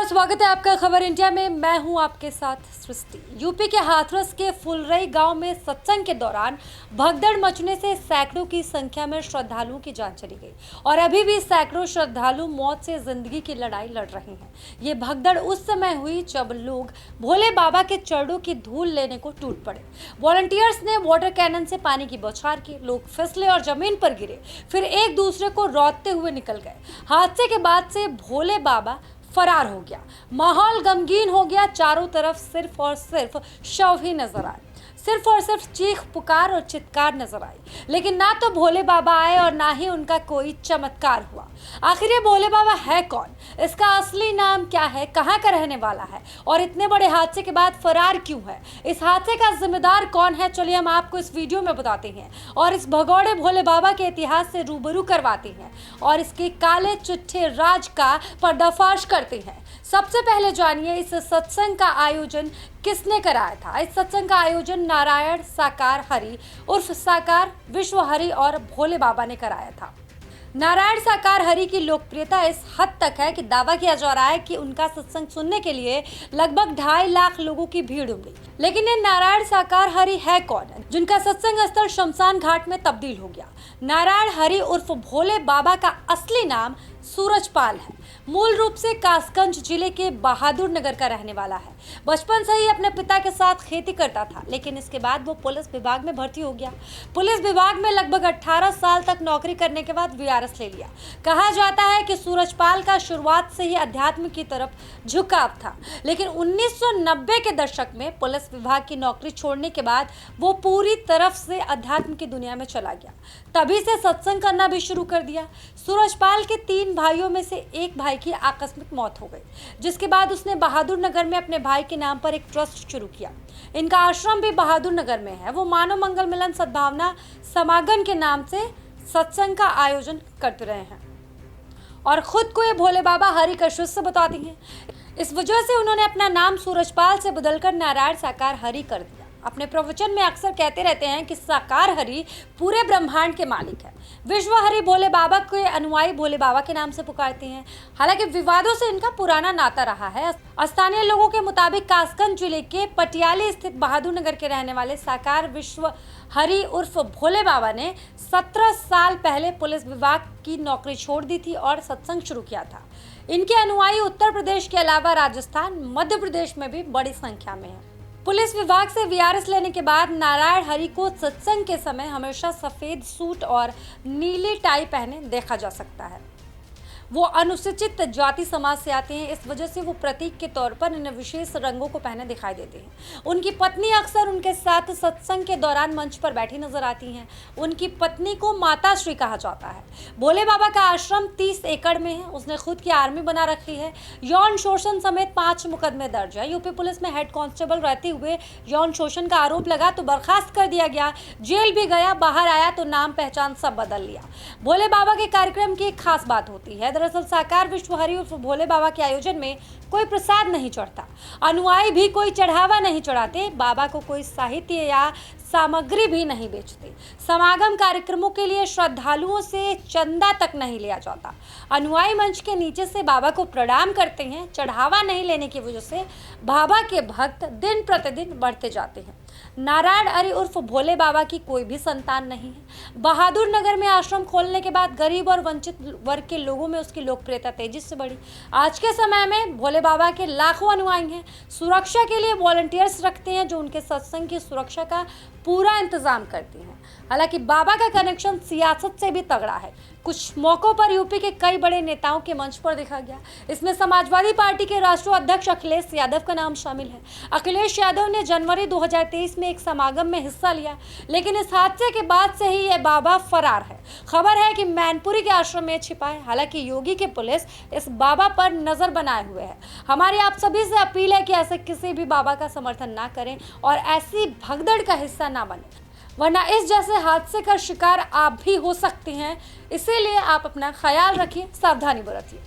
स्वागत है आपका खबर इंडिया में। मैं हूं आपके साथ सृष्टि। यूपी के हाथरस के फुलरई गांव में सत्संग के दौरान भगदड़ मचने से सैकड़ों की संख्या में श्रद्धालुओं की जान चली गई और अभी भी सैकड़ों श्रद्धालु मौत से जिंदगी की लड़ाई लड़ रहे हैं। ये भगदड़ उस समय हुई जब लोग भोले बाबा के चरणों की धूल लेने को टूट पड़े। वॉलंटियर्स ने वाटर कैनन से पानी की बौछार की, लोग फिसले और जमीन पर गिरे, फिर एक दूसरे को रौंदते हुए निकल गए। हादसे के बाद से भोले बाबा फरार हो गया। माहौल गमगीन हो गया। चारों तरफ सिर्फ और सिर्फ शव ही नजर आए, सिर्फ और सिर्फ चीख पुकार और चित्कार नजर आई। लेकिन ना तो भोले बाबा आए और ना ही उनका कोई चमत्कार हुआ। आखिर ये भोले बाबा है कौन? इसका असली नाम क्या है? कहाँ का रहने वाला है और इतने बड़े हादसे के बाद फरार क्यों है? इस हादसे का जिम्मेदार कौन है? चलिए हम आपको इस वीडियो में बताते हैं और इस भगौड़े भोले बाबा के इतिहास से रूबरू करवाते हैं और इसके काले चिट्ठे राज का पर्दाफाश करते हैं। सबसे पहले जानिए इस सत्संग का आयोजन किसने कराया था। इस सत्संग का आयोजन नारायण साकार हरि उर्फ साकार विश्व हरि और भोले बाबा ने कराया था। नारायण साकार हरि की लोकप्रियता इस हद तक है कि दावा किया जा रहा है कि उनका सत्संग सुनने के लिए लगभग 2.5 लाख लोगों की भीड़ उमड़ी। लेकिन ये नारायण साकार हरि है कौन, जिनका सत्संग स्थल शमशान घाट में तब्दील हो गया? नारायण हरि उर्फ भोले बाबा का असली नाम सूरजपाल है। मूल रूप से कासगंज जिले के बहादुर नगर का रहने वाला है। बचपन से ही अपने पिता के साथ खेती करता था, लेकिन इसके बाद वो पुलिस विभाग में भर्ती हो गया। पुलिस विभाग में लगभग 18 साल तक नौकरी करने के बाद वीआरएस ले लिया। कहा जाता है कि सूरजपाल का शुरुआत से ही अध्यात्म की तरफ झुकाव था, लेकिन 1990 के दशक में पुलिस विभाग की नौकरी छोड़ने के बाद वो पूरी तरफ से अध्यात्म की दुनिया में चला गया। तभी से सत्संग करना भी शुरू कर दिया। सूरजपाल के 3 भाइयों में से एक भाई की आकस्मिक मौत हो गई, जिसके बाद उसने बहादुर नगर में अपने भाई के नाम पर एक ट्रस्ट शुरू किया। इनका आश्रम भी बहादुर नगर में है। वो मानव मंगल मिलन सद्भावना समागम के नाम से सत्संग का आयोजन करते रहे हैं और खुद को ये भोले बाबा हरि का शिष्य बताती हैं। इस वजह से उन्होंने अपना नाम सूरजपाल से बदलकर नारायण साकार हरि कर दिया। अपने प्रवचन में अक्सर कहते रहते हैं कि साकार हरि पूरे ब्रह्मांड के मालिक है। विश्व हरि भोले बाबा के अनुयायी भोले बाबा के नाम से पुकारते हैं। हालांकि विवादों से इनका पुराना नाता रहा है। स्थानीय लोगों के मुताबिक कासगंज जिले के पटियाली स्थित बहादुर नगर के रहने वाले साकार विश्व हरि उर्फ भोले बाबा ने 17 साल पहले पुलिस विभाग की नौकरी छोड़ दी थी और सत्संग शुरू किया था। इनके अनुयायी उत्तर प्रदेश के अलावा राजस्थान, मध्य प्रदेश में भी बड़ी संख्या में है। पुलिस विभाग से वीआरएस लेने के बाद नारायण हरि को सत्संग के समय हमेशा सफेद सूट और नीली टाई पहने देखा जा सकता है। वो अनुसूचित जाति समाज से आते हैं, इस वजह से वो प्रतीक के तौर पर इन विशेष रंगों को पहने दिखाई देते हैं। उनकी पत्नी अक्सर उनके साथ सत्संग के दौरान मंच पर बैठी नजर आती हैं। उनकी पत्नी को माता श्री कहा जाता है। भोले बाबा का आश्रम 30 एकड़ में है। उसने खुद की आर्मी बना रखी है। यौन शोषण समेत 5 मुकदमे दर्ज है। यूपी पुलिस में हेड कांस्टेबल रहते हुए यौन शोषण का आरोप लगा तो बर्खास्त कर दिया गया। जेल भी गया, बाहर आया तो नाम पहचान सब बदल लिया। भोले बाबा के कार्यक्रम की एक खास बात होती है। दरअसल साकार विश्व हरि उर्फ भोले बाबा के आयोजन में कोई प्रसाद नहीं चढ़ता। अनुयायी भी कोई चढ़ावा नहीं चढ़ाते। बाबा को कोई साहित्य या सामग्री भी नहीं बेचते। समागम कार्यक्रमों के लिए श्रद्धालुओं से चंदा तक नहीं लिया जाता। अनुयायी मंच के नीचे से बाबा को प्रणाम करते हैं। चढ़ावा नहीं लेने की वजह से बाबा के भक्त दिन प्रतिदिन बढ़ते जाते हैं। नारायण हरि उर्फ भोले बाबा की कोई भी संतान नहीं है। बहादुर नगर में आश्रम खोलने के बाद गरीब और वंचित वर्ग के लोगों में उसकी लोकप्रियता तेजी से बढ़ी। आज के समय में भोले बाबा के लाखों अनुयायी हैं। सुरक्षा के लिए वॉलंटियर्स रखते हैं जो उनके सत्संग की सुरक्षा का पूरा इंतजाम करती हैं। हालांकि बाबा का कनेक्शन सियासत से भी तगड़ा है। कुछ मौकों पर यूपी के कई बड़े नेताओं के मंच पर देखा गया। इसमें समाजवादी पार्टी के राष्ट्रीय अध्यक्ष अखिलेश यादव का नाम शामिल है। अखिलेश यादव ने जनवरी 2023 में एक समागम में हिस्सा लिया, लेकिन इस हादसे के बाद से ही ये बाबा फरार है। खबर है कि मैनपुरी के आश्रम में छिपा है। हालांकि योगी की पुलिस इस बाबा पर नजर बनाए हुए है। हमारी आप सभी से अपील है कि ऐसे किसी भी बाबा का समर्थन ना करें और ऐसी भगदड़ का हिस्सा ना बने, वरना इस जैसे हादसे का शिकार आप भी हो सकते हैं। इसीलिए आप अपना ख्याल रखिए, सावधानी बरतिए।